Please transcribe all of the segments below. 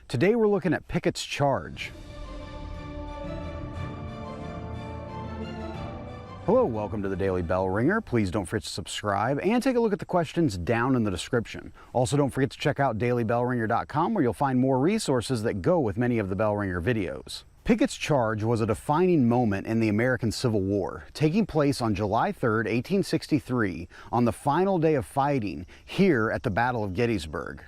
Today we're looking at Pickett's charge. Hello, welcome to the Daily Bellringer. Please don't forget to subscribe and take a look at the questions down in the description. Also, don't forget to check out dailybellringer.com where you'll find more resources that go with many of the Bellringer videos. Pickett's charge was a defining moment in the American Civil War, taking place on July 3, 1863, on the final day of fighting here at the Battle of Gettysburg.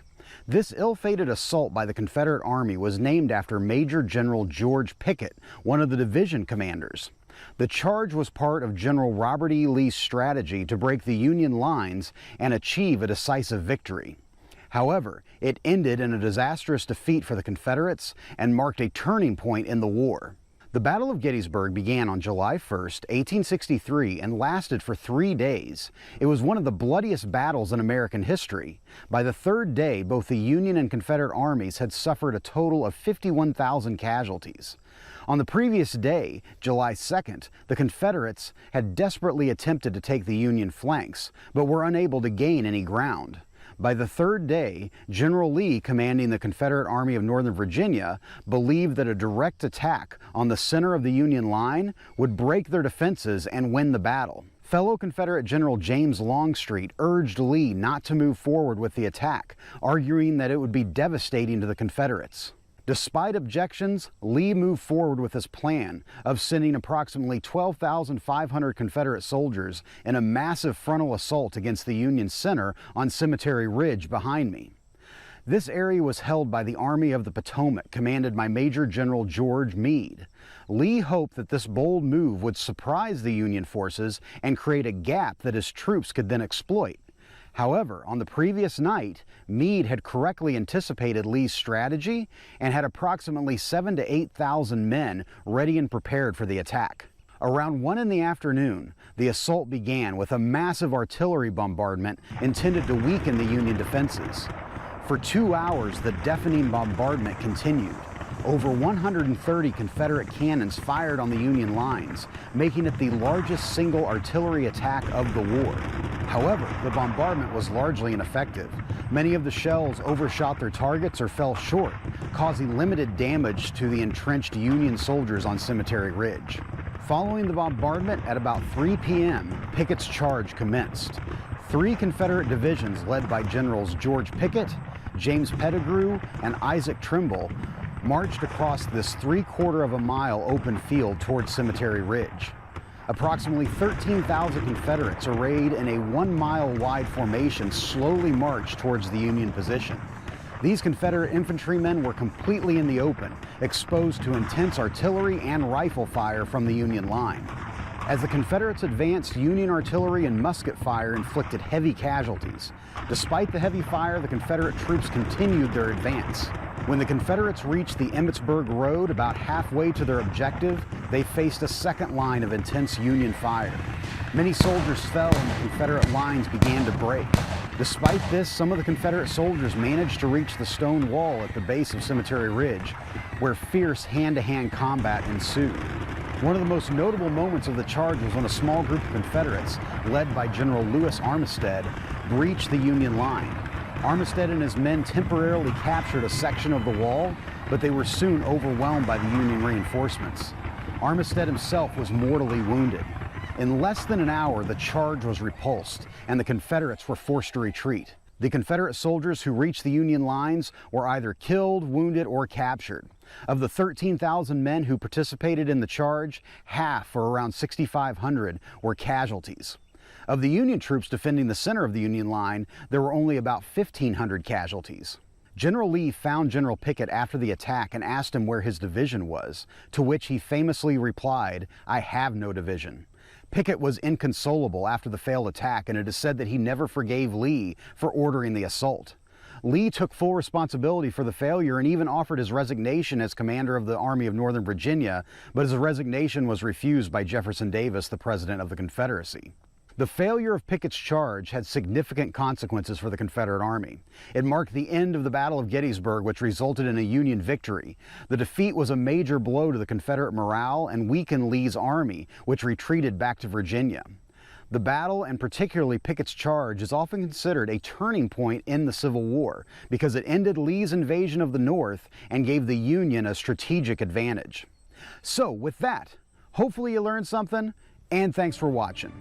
This ill-fated assault by the Confederate Army was named after Major General George Pickett, one of the division commanders. The charge was part of General Robert E. Lee's strategy to break the Union lines and achieve a decisive victory. However, it ended in a disastrous defeat for the Confederates and marked a turning point in the war. The Battle of Gettysburg began on July 1, 1863, and lasted for 3 days. It was one of the bloodiest battles in American history. By the third day, both the Union and Confederate armies had suffered a total of 51,000 casualties. On the previous day, July 2nd, the Confederates had desperately attempted to take the Union flanks, but were unable to gain any ground. By the third day, General Lee, commanding the Confederate Army of Northern Virginia, believed that a direct attack on the center of the Union line would break their defenses and win the battle. Fellow Confederate General James Longstreet urged Lee not to move forward with the attack, arguing that it would be devastating to the Confederates. Despite objections, Lee moved forward with his plan of sending approximately 12,500 Confederate soldiers in a massive frontal assault against the Union center on Cemetery Ridge behind me. This area was held by the Army of the Potomac, commanded by Major General George Meade. Lee hoped that this bold move would surprise the Union forces and create a gap that his troops could then exploit. However, on the previous night, Meade had correctly anticipated Lee's strategy and had approximately 7,000 to 8,000 men ready and prepared for the attack. Around 1 in the afternoon, the assault began with a massive artillery bombardment intended to weaken the Union defenses. For 2 hours, the deafening bombardment continued. Over 130 Confederate cannons fired on the Union lines, making it the largest single artillery attack of the war. However, the bombardment was largely ineffective. Many of the shells overshot their targets or fell short, causing limited damage to the entrenched Union soldiers on Cemetery Ridge. Following the bombardment, at about 3 p.m., Pickett's charge commenced. 3 Confederate divisions led by Generals George Pickett, James Pettigrew, and Isaac Trimble marched across this 3/4 of a mile open field towards Cemetery Ridge. Approximately 13,000 Confederates arrayed in a 1-mile wide formation slowly marched towards the Union position. These Confederate infantrymen were completely in the open, exposed to intense artillery and rifle fire from the Union line. As the Confederates advanced, Union artillery and musket fire inflicted heavy casualties. Despite the heavy fire, the Confederate troops continued their advance. When the Confederates reached the Emmitsburg Road, about halfway to their objective, they faced a second line of intense Union fire. Many soldiers fell and the Confederate lines began to break. Despite this, some of the Confederate soldiers managed to reach the stone wall at the base of Cemetery Ridge, where fierce hand-to-hand combat ensued. One of the most notable moments of the charge was when a small group of Confederates, led by General Lewis Armistead, breached the Union line. Armistead and his men temporarily captured a section of the wall, but they were soon overwhelmed by the Union reinforcements. Armistead himself was mortally wounded. In less than an hour, the charge was repulsed, and the Confederates were forced to retreat. The Confederate soldiers who reached the Union lines were either killed, wounded, or captured. Of the 13,000 men who participated in the charge, half, or around 6,500, were casualties. Of the Union troops defending the center of the Union line, there were only about 1,500 casualties. General Lee found General Pickett after the attack and asked him where his division was, to which he famously replied, "I have no division." Pickett was inconsolable after the failed attack, and it is said that he never forgave Lee for ordering the assault. Lee took full responsibility for the failure and even offered his resignation as commander of the Army of Northern Virginia, but his resignation was refused by Jefferson Davis, the president of the Confederacy. The failure of Pickett's charge had significant consequences for the Confederate Army. It marked the end of the Battle of Gettysburg, which resulted in a Union victory. The defeat was a major blow to the Confederate morale and weakened Lee's army, which retreated back to Virginia. The battle, and particularly Pickett's charge, is often considered a turning point in the Civil War because it ended Lee's invasion of the North and gave the Union a strategic advantage. So with that, hopefully you learned something, and thanks for watching.